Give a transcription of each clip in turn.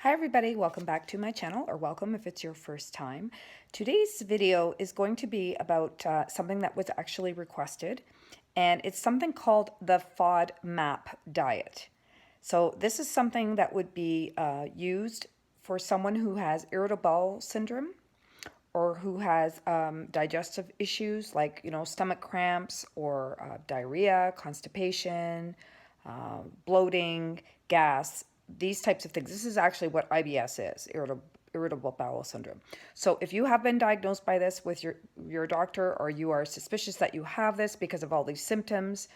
Hi everybody, welcome back to my channel, or welcome if it's your first time. Today's video is going to be about something that was actually requested, and it's something called the FODMAP diet. So this is something that would be used for someone who has irritable bowel syndrome or who has digestive issues like, stomach cramps or diarrhea, constipation, bloating, gas, these types of things. This is actually what IBS is, irritable bowel syndrome. So if you have been diagnosed by this with your doctor, or you are suspicious that you have this because of all these symptoms,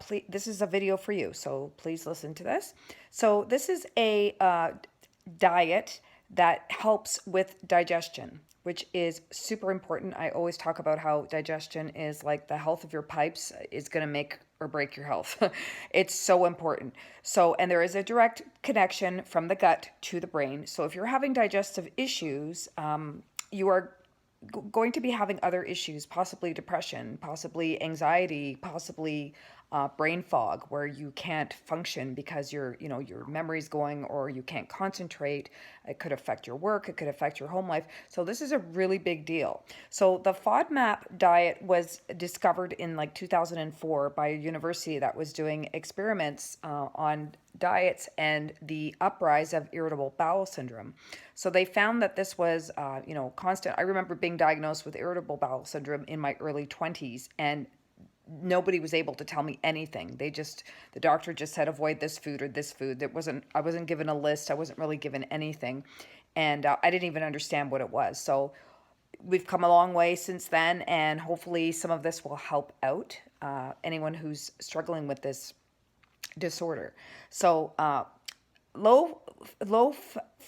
please, this is a video for you. So please listen to this. So this is a diet that helps with digestion, which is super important. I always talk about how digestion is like the health of your pipes is going to make or break your health. It's so important. So, and there is a direct connection from the gut to the brain. So if you're having digestive issues, you are going to be having other issues, possibly depression, possibly anxiety, possibly brain fog, where you can't function because your memory's going, or you can't concentrate. It could affect your work. It could affect your home life. So this is a really big deal. So the FODMAP diet was discovered in like 2004 by a university that was doing experiments on diets and the uprise of irritable bowel syndrome. So they found that this was, constant. I remember being diagnosed with irritable bowel syndrome in my early 20s, and nobody was able to tell me anything. The doctor just said, avoid this food or this food. I wasn't given a list. I wasn't really given anything. And I didn't even understand what it was. So we've come a long way since then, and hopefully some of this will help out anyone who's struggling with this disorder. So low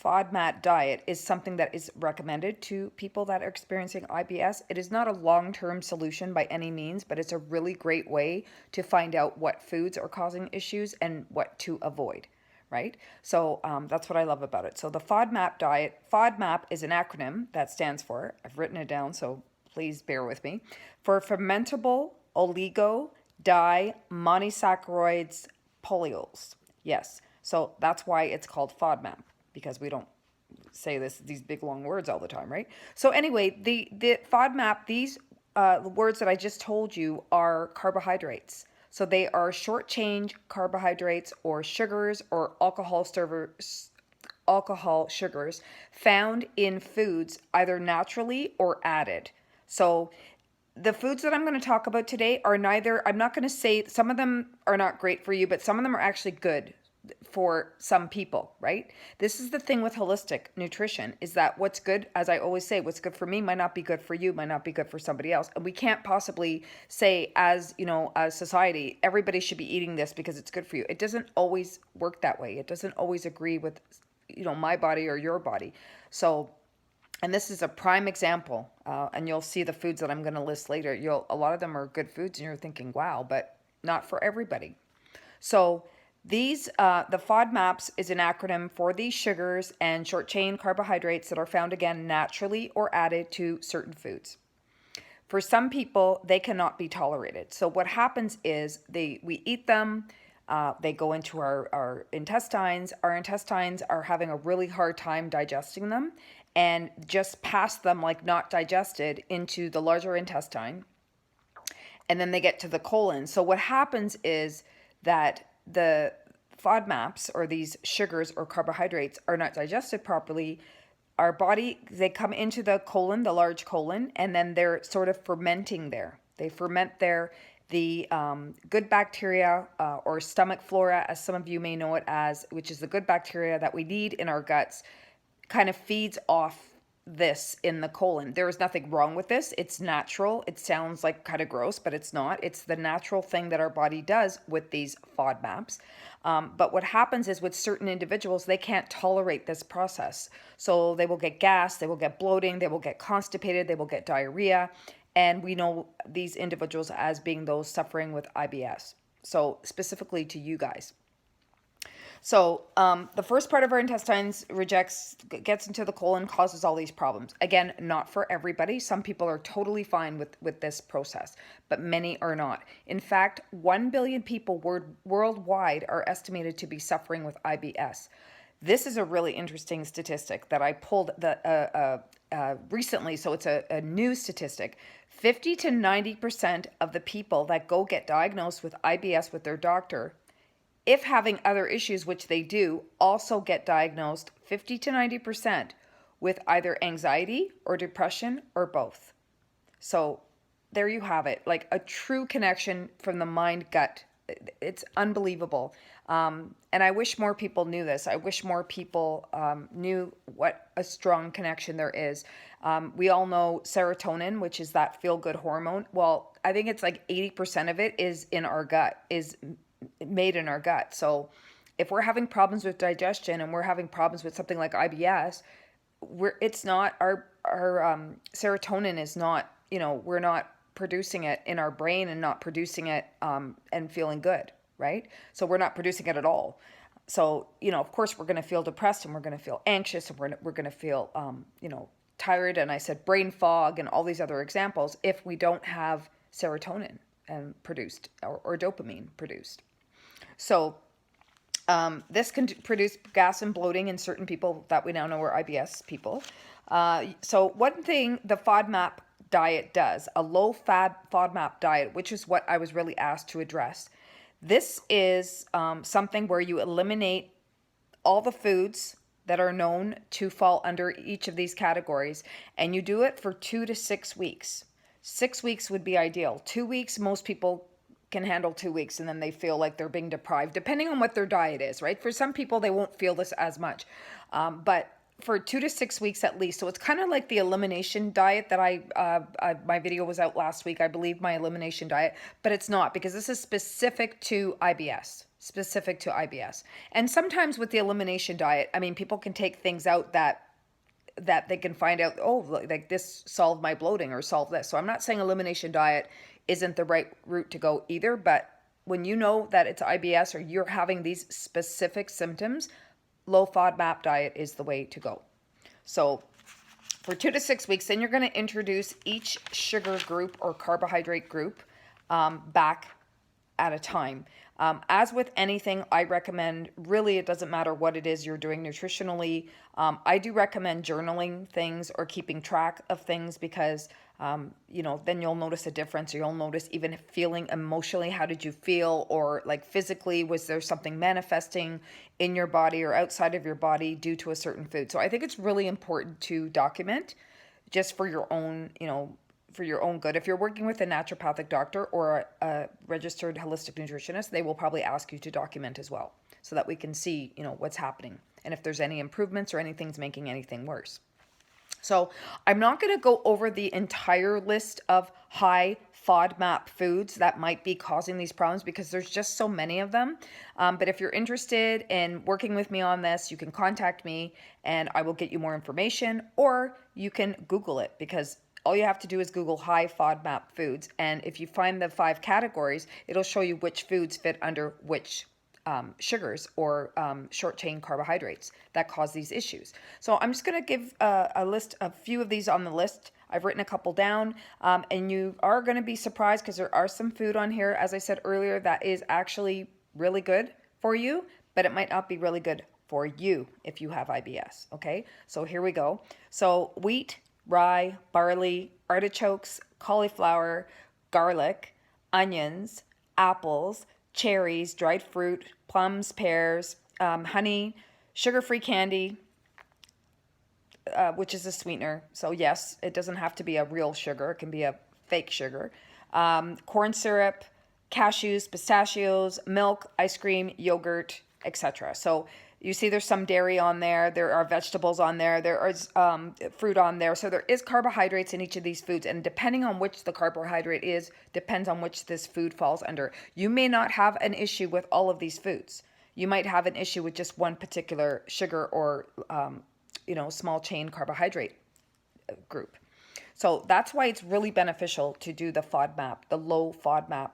FODMAP diet is something that is recommended to people that are experiencing IBS. It is not a long-term solution by any means, but it's a really great way to find out what foods are causing issues and what to avoid, right? So that's what I love about it. So the FODMAP diet, FODMAP is an acronym that stands for, I've written it down, so please bear with me, for fermentable oligo monosaccharides polyols. Yes. So that's why it's called FODMAP, because we don't say these big long words all the time, right? So anyway, the FODMAP, these words that I just told you are carbohydrates. So they are short chain carbohydrates, or sugars, or alcohol sugars found in foods either naturally or added. So the foods that I'm going to talk about today are neither, I'm not going to say some of them are not great for you, but some of them are actually good for some people, right? This is the thing with holistic nutrition, is that what's good, as I always say, what's good for me might not be good for you, might not be good for somebody else. And we can't possibly say, as society, everybody should be eating this because it's good for you. It doesn't always work that way. It doesn't always agree with, my body or your body. So, and this is a prime example, and you'll see the foods that I'm going to list later. A lot of them are good foods, and you're thinking, wow, but not for everybody. So the FODMAPs is an acronym for these sugars and short chain carbohydrates that are found, again, naturally or added to certain foods. For some people, they cannot be tolerated. So what happens is we eat them, they go into our intestines. Our intestines are having a really hard time digesting them, and just pass them, like not digested, into the larger intestine. And then they get to the colon. So what happens is that the FODMAPs, or these sugars or carbohydrates, are not digested properly. Our body, they come into the colon, the large colon, and then they're sort of fermenting there. They ferment there. The good bacteria, or stomach flora, as some of you may know it as, which is the good bacteria that we need in our guts, kind of feeds off this in the colon. There is nothing wrong with this. It's natural. It sounds like kind of gross, but it's not. It's the natural thing that our body does with these FODMAPs. But what happens is, with certain individuals, they can't tolerate this process. So they will get gas, they will get bloating, they will get constipated, they will get diarrhea. And we know these individuals as being those suffering with IBS. So specifically to you guys. So the first part of our intestines gets into the colon, causes all these problems. Again, not for everybody. Some people are totally fine with this process, but many are not. In fact, 1 billion people worldwide are estimated to be suffering with IBS. This is a really interesting statistic that I pulled recently, so it's a new statistic. 50 to 90% of the people that go get diagnosed with IBS with their doctor, if having other issues, which they do, also get diagnosed 50 to 90% with either anxiety or depression or both. So there you have it, like a true connection from the mind gut. It's unbelievable. And I wish more people knew this. I wish more people knew what a strong connection there is. We all know serotonin, which is that feel good hormone. Well, I think it's like 80% of it is in our gut, is made in our gut. So if we're having problems with digestion and we're having problems with something like IBS, it's not our serotonin is not, we're not producing it in our brain and not producing it and feeling good, right? So we're not producing it at all. So, of course we're going to feel depressed and we're going to feel anxious and we're going to feel, tired. And I said brain fog and all these other examples if we don't have serotonin and produced or dopamine produced. So this can produce gas and bloating in certain people that we now know are IBS people. So one thing the FODMAP diet does, a low-fat FODMAP diet, which is what I was really asked to address. This is something where you eliminate all the foods that are known to fall under each of these categories, and you do it for 2 to 6 weeks. 6 weeks would be ideal. 2 weeks, most people can handle 2 weeks and then they feel like they're being deprived, depending on what their diet is, right? For some people, they won't feel this as much. But for 2 to 6 weeks at least. So it's kind of like the elimination diet that my video was out last week, I believe, my elimination diet, but it's not, because this is specific to IBS. And sometimes with the elimination diet, I mean, people can take things out that they can find out, oh, like this solved my bloating or solved this. So I'm not saying elimination diet isn't the right route to go either, but when you know that it's IBS or you're having these specific symptoms, low FODMAP diet is the way to go. So for 2 to 6 weeks, then you're going to introduce each sugar group or carbohydrate group back at a time. As with anything, I recommend, really, it doesn't matter what it is you're doing nutritionally. I do recommend journaling things or keeping track of things because, then you'll notice a difference, or you'll notice even feeling emotionally, how did you feel? Or like physically, was there something manifesting in your body or outside of your body due to a certain food? So I think it's really important to document just for your own, for your own good. If you're working with a naturopathic doctor or a registered holistic nutritionist, they will probably ask you to document as well so that we can see, what's happening and if there's any improvements or anything's making anything worse. So I'm not going to go over the entire list of high FODMAP foods that might be causing these problems because there's just so many of them. But if you're interested in working with me on this, you can contact me and I will get you more information, or you can Google it, because all you have to do is Google high FODMAP foods. And if you find the 5 categories, it'll show you which foods fit under which sugars or short chain carbohydrates that cause these issues. So I'm just going to give a few of these on the list. I've written a couple down, and you are going to be surprised because there are some food on here, as I said earlier, that is actually really good for you, but it might not be really good for you if you have IBS. Okay, so here we go. So wheat, rye, barley, artichokes, cauliflower, garlic, onions, apples, cherries, dried fruit, plums, pears, honey, sugar-free candy, which is a sweetener. So yes, it doesn't have to be a real sugar. It can be a fake sugar. Corn syrup, cashews, pistachios, milk, ice cream, yogurt, etc. So you see there's some dairy on there. There are vegetables on there. There is fruit on there. So there is carbohydrates in each of these foods. And depending on which the carbohydrate is, depends on which this food falls under. You may not have an issue with all of these foods. You might have an issue with just one particular sugar or, small chain carbohydrate group. So that's why it's really beneficial to do the FODMAP, the low FODMAP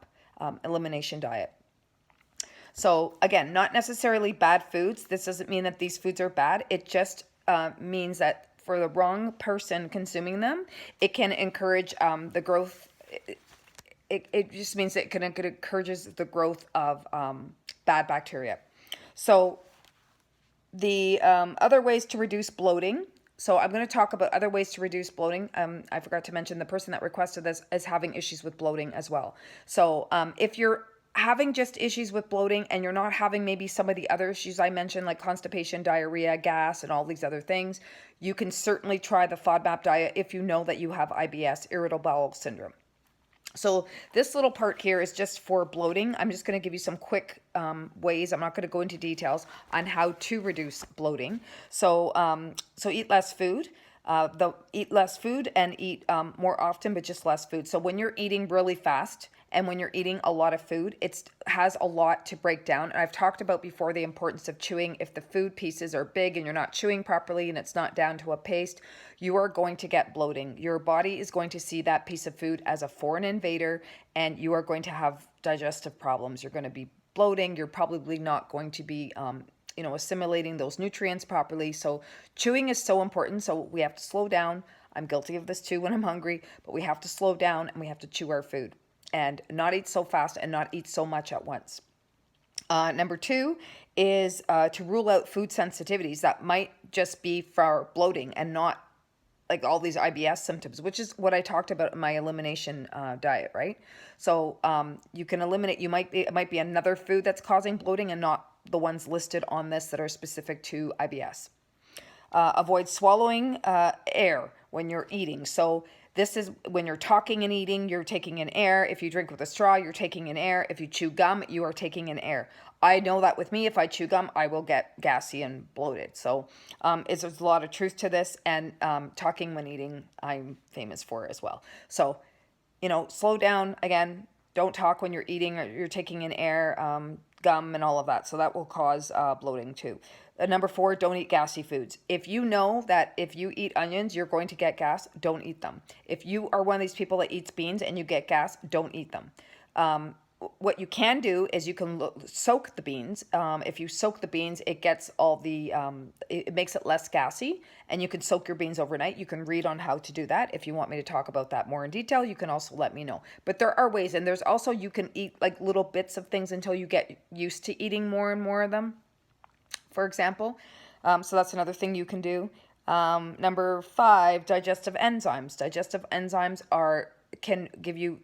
elimination diet. So again, not necessarily bad foods. This doesn't mean that these foods are bad. It just means that for the wrong person consuming them, it can encourage the growth. It just means that it encourages the growth of bad bacteria. So The other ways to reduce bloating. So I'm going to talk about other ways to reduce bloating. I forgot to mention the person that requested this is having issues with bloating as well. So if you're having just issues with bloating and you're not having maybe some of the other issues I mentioned, like constipation, diarrhea, gas, and all these other things, you can certainly try the FODMAP diet if you know that you have IBS, irritable bowel syndrome. So this little part here is just for bloating. I'm just going to give you some quick ways. I'm not going to go into details on how to reduce bloating. So eat less food. Eat less food and eat more often, but just less food. So when you're eating really fast and when you're eating a lot of food, it has a lot to break down. And I've talked about before the importance of chewing. If the food pieces are big and you're not chewing properly and it's not down to a paste, you are going to get bloating. Your body is going to see that piece of food as a foreign invader, and you are going to have digestive problems. You're going to be bloating. You're probably not going to be assimilating those nutrients properly. So chewing is so important. So we have to slow down. I'm guilty of this too when I'm hungry, but we have to slow down and we have to chew our food and not eat so fast and not eat so much at once. Number 2 is to rule out food sensitivities that might just be for bloating and not like all these IBS symptoms, which is what I talked about in my elimination diet, right? So you can eliminate, it might be another food that's causing bloating and not the ones listed on this that are specific to IBS. Avoid swallowing air when you're eating. So this is when you're talking and eating, you're taking in air. If you drink with a straw, you're taking in air. If you chew gum, you are taking in air. I know that with me, if I chew gum, I will get gassy and bloated. So there's a lot of truth to this, and talking when eating, I'm famous for as well. So, slow down. Again, don't talk when you're eating or you're taking in air, gum and all of that. So that will cause bloating too. Number 4, don't eat gassy foods. If you know that if you eat onions, you're going to get gas, don't eat them. If you are one of these people that eats beans and you get gas, don't eat them. What you can do is you can soak the beans. If you soak the beans, it gets all the, it makes it less gassy, and you can soak your beans overnight. You can read on how to do that. If you want me to talk about that more in detail, you can also let me know. But there are ways, and there's also, you can eat like little bits of things until you get used to eating more and more of them, for example. So that's another thing you can do. Number 5, digestive enzymes. Digestive enzymes can give you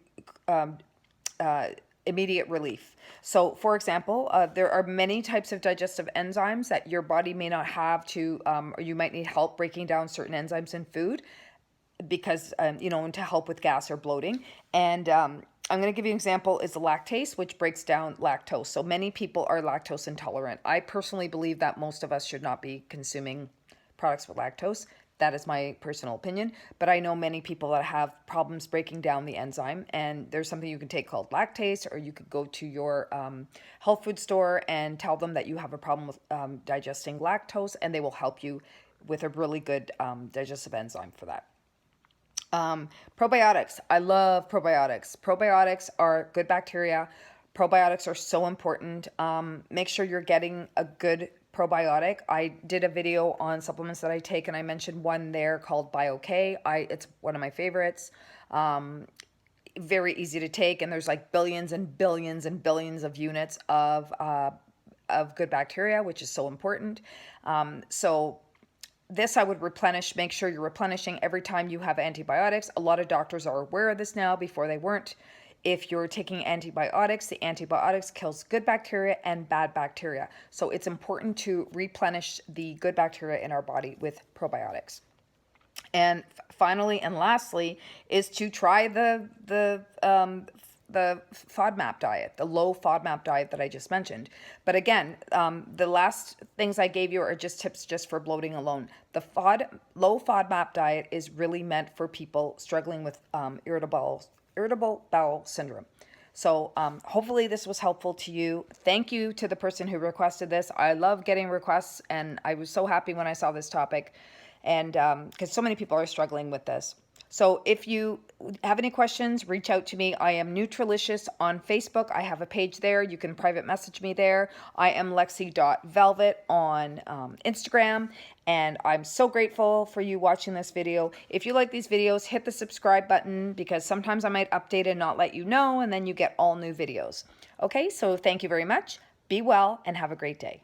immediate relief. So, for example, there are many types of digestive enzymes that your body may not have or you might need help breaking down certain enzymes in food because, and to help with gas or bloating. And I'm going to give you an example is the lactase, which breaks down lactose. So many people are lactose intolerant. I personally believe that most of us should not be consuming products with lactose. That is my personal opinion, but I know many people that have problems breaking down the enzyme, and there's something you can take called lactase, or you could go to your health food store and tell them that you have a problem with digesting lactose, and they will help you with a really good digestive enzyme for that. Probiotics. I love probiotics. Probiotics are good bacteria. Probiotics are so important. Make sure you're getting a good probiotic. I did a video on supplements that I take, and I mentioned one there called BioK. It's one of my favorites. Very easy to take, and there's like billions and billions and billions of units of good bacteria, which is so important. So this I would replenish. Make sure you're replenishing every time you have antibiotics. A lot of doctors are aware of this now. Before they weren't. If you're taking antibiotics, the antibiotics kills good bacteria and bad bacteria. So it's important to replenish the good bacteria in our body with probiotics. And finally and lastly is to try the FODMAP diet, the low FODMAP diet that I just mentioned. But again, the last things I gave you are just tips just for bloating alone. The low FODMAP diet is really meant for people struggling with irritable bowel syndrome. So hopefully this was helpful to you. Thank you to the person who requested this. I love getting requests, and I was so happy when I saw this topic, and because so many people are struggling with this. So if you have any questions, reach out to me. I am Nutralicious on Facebook. I have a page there. You can private message me there. I am Lexi.velvet on Instagram. And I'm so grateful for you watching this video. If you like these videos, hit the subscribe button because sometimes I might update and not let you know, and then you get all new videos. Okay, so thank you very much. Be well and have a great day.